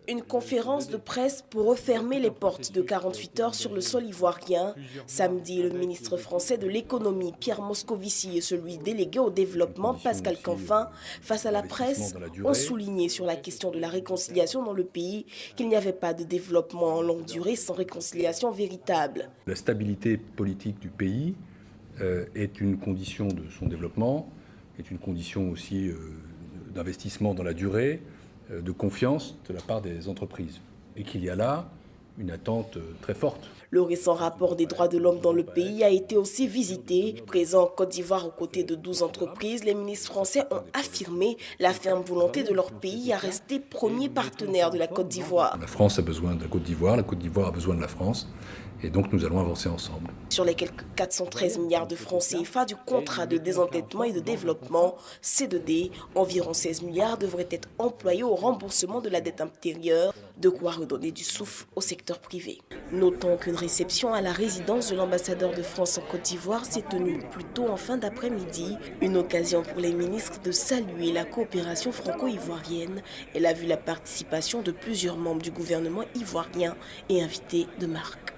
une conférence de presse pour refermer les portes de 48 heures sur le sol ivoirien. Samedi, le ministre français de l'économie, Pierre Moscovici, et celui délégué au développement, Pascal Canfin, face à la presse, ont souligné sur la question de la réconciliation dans le pays qu'il n'y avait pas de développement en longue durée sans réconciliation véritable. La stabilité politique du pays est une condition de son développement, est une condition aussi d'investissement dans la durée, de confiance de la part des entreprises. Et qu'il y a là une attente très forte. Le récent rapport des droits de l'homme dans le pays a été aussi visité. Présent en Côte d'Ivoire aux côtés de 12 entreprises, les ministres français ont affirmé la ferme volonté de leur pays à rester premier partenaire de la Côte d'Ivoire. La France a besoin de la Côte d'Ivoire a besoin de la France. Et donc nous allons avancer ensemble. Sur les quelques 413 milliards de francs CFA du contrat de désendettement et de développement, C2D, environ 16 milliards devraient être employés au remboursement de la dette intérieure, de quoi redonner du souffle au secteur privé. Notons qu'une réception à la résidence de l'ambassadeur de France en Côte d'Ivoire s'est tenue plus tôt en fin d'après-midi, une occasion pour les ministres de saluer la coopération franco-ivoirienne. Elle a vu la participation de plusieurs membres du gouvernement ivoirien et invités de marque.